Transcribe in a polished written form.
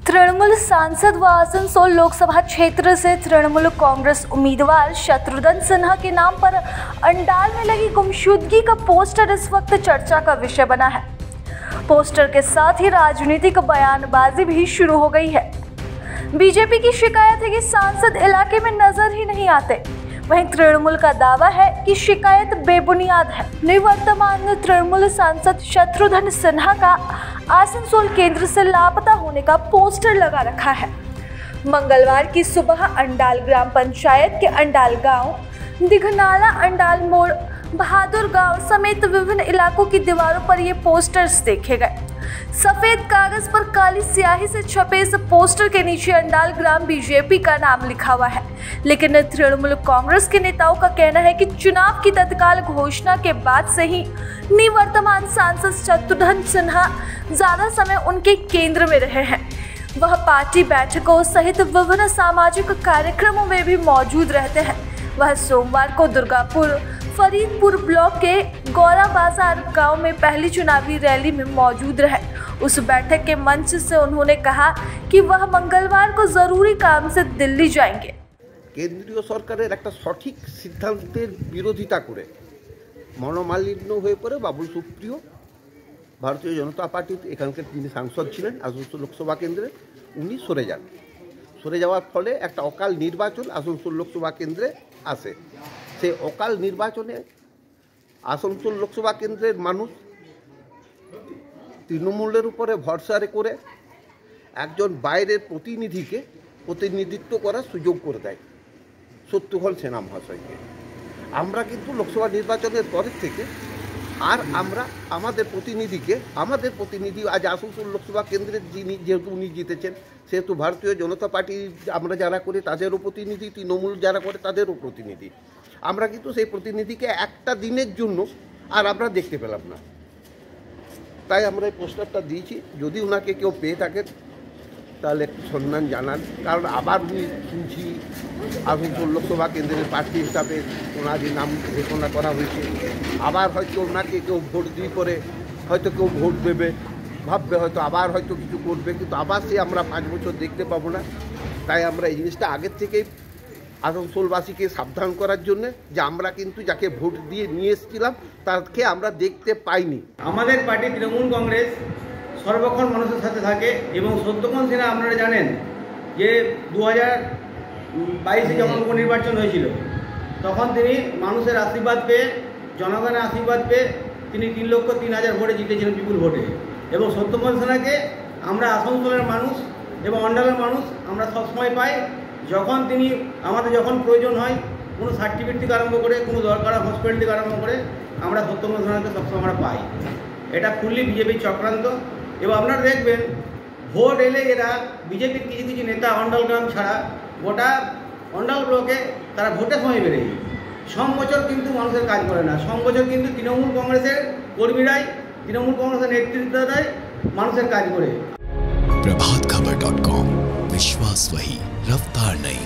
तृणमूल सांसद व आसनसोल लोकसभा क्षेत्र से तृणमूल कांग्रेस उम्मीदवार शत्रुघ्न सिन्हा के नाम पर अंडाल में लगी गुमशुदगी का पोस्टर इस वक्त चर्चा का विषय बना है। पोस्टर के साथ ही राजनीतिक बयानबाजी भी शुरू हो गई है। बीजेपी की शिकायत है कि सांसद इलाके में नजर ही नहीं आते, वहीं तृणमूल का दावा है कि शिकायत बेबुनियाद है। निवर्तमान तृणमूल सांसद शत्रुघ्न सिन्हा का आसनसोल केंद्र से लापता होने का पोस्टर लगा रखा है। मंगलवार की सुबह अंडाल ग्राम पंचायत के अंडाल गांव, दिघनाला, अंडाल मोड़, बहादुर गांव समेत विभिन्न इलाकों की दीवारों पर ये पोस्टर्स देखे गए। सफेद कागज पर काली स्याही से छपे इस पोस्टर के नीचे अंडाल ग्राम बीजेपी का नाम लिखा हुआ है, लेकिन तृणमूल कांग्रेस के नेताओं का कहना है कि चुनाव की तत्काल घोषणा के बाद से ही निवर्तमान सांसद शत्रुघ्न सिन्हा ज्यादा समय उनके केंद्र में रहे हैं। वह पार्टी बैठकों सहित विभिन्न सामाजिक कार्यक्रमों में भी मौजूद रहते हैं। वह सोमवार को दुर्गापुर फरीदपुर ब्लॉक के गौरा बाजार गांव में पहली चुनावी रैली में मौजूद रहे। उस बैठक के मंच से उन्होंने कहा कि वह मंगलवार को जरूरी काम से दिल्ली जाएंगे। केंद्रीय सरकारेर एक सठिक सिद्धांतेर विरोधिता करे मनोमालिन्य हये पड़े बाबुल सुप्रिय भारतीय जनता पार्टी एखानकार जिनि सांसद छिलेन आसनसोल लोकसभा केंद्रे उनी सरे जान। सरे जाওয়ার फले एक अकाल निर्वाचन आसनसोल लोकसभा केंद्रे आसे। से अकाल निर्वाचने आसनसोल लोकसभा केंद्रेर मानुष तृणमूलेर उपरे भरसा करे एकजन बाइरेर प्रतिनिधिके प्रतिनिधित्व करार सुयोग करे देय शत्रुघ्न सिन्हा महाशयके। आमरा किन्तु लोकसभा निर्वाचनेर पर थेके আর আমরা আমাদের প্রতিনিধি আজ আসানসোল লোকসভা কেন্দ্রের যিনি যেহেতু উনি জিতেছেন সেহেতু ভারতীয় জনতা পার্টি আমরা যারা করি তাদেরও প্রতিনিধি, তৃণমূল যারা করে তাদেরও প্রতিনিধি। আমরা কিন্তু সেই প্রতিনিধিকে একটা দিনের জন্য আর আমরা দেখতে পেলাম না, তাই আমরা এই পোস্টারটা দিয়েছি। যদি ওনাকে কেউ পেয়ে থাকেন তাহলে একটু সম্মান জানান, কারণ আবার উনি শুনছি আসানসোল লোকসভা কেন্দ্রের প্রার্থী হিসাবে ওনার নাম ঘোষণা করা হয়েছে। আবার হয়তো ওনাকে কেউ ভোট দিয়ে পরে হয়তো কেউ ভোট দেবে, ভাববে হয়তো আবার হয়তো কিছু করবে, কিন্তু আবার সে আমরা 5 বছর দেখতে পাবো না। তাই আমরা এই জিনিসটা আগের থেকেই আসানসোলবাসীকে সাবধান করার জন্য যে আমরা কিন্তু যাকে ভোট দিয়ে নিয়ে এসেছিলাম তাকে আমরা দেখতে পাইনি। আমাদের পার্টি তৃণমূল কংগ্রেস সর্বক্ষণ মানুষের সাথে থাকে এবং শত্রুঘ্ন সিনহা আপনারা জানেন যে 2022-এ যখন উপনির্বাচন হয়েছিল তখন তিনি মানুষের আশীর্বাদ পেয়ে, জনগণের আশীর্বাদ পেয়ে তিনি 3,03,000 ভোটে জিতেছিলেন, বিপুল ভোটে। এবং শত্রুঘ্ন সিনহাকে আমরা আসানসোলের মানুষ এবং অন্ডালের মানুষ আমরা সবসময় পাই। যখন তিনি আমাদের যখন প্রয়োজন হয় কোনো সার্টিফিকেট থেকে আরম্ভ করে কোনো দরকার হসপিটাল থেকে আরম্ভ করে আমরা শত্রুঘ্ন সিনহাকে সবসময় আমরা পাই। এটা ফুললি বিজেপির চক্রান্ত। এবং আপনারা দেখবেন ভোট এলে এরা বিজেপির কিছু কিছু নেতা অন্ডাল গ্রাম ছাড়া গোটা অন্ডাল ব্লকে তারা ভোটের সময় বেড়ে যায়। সব বছর কিন্তু মানুষের কাজ করে না, সব বছর কিন্তু তৃণমূল কংগ্রেসের কর্মীরাই তৃণমূল কংগ্রেসের নেতৃত্ব দেয়, মানুষের কাজ করে। प्रभातखबर.com, विश्वास वही, रफ्तार नहीं।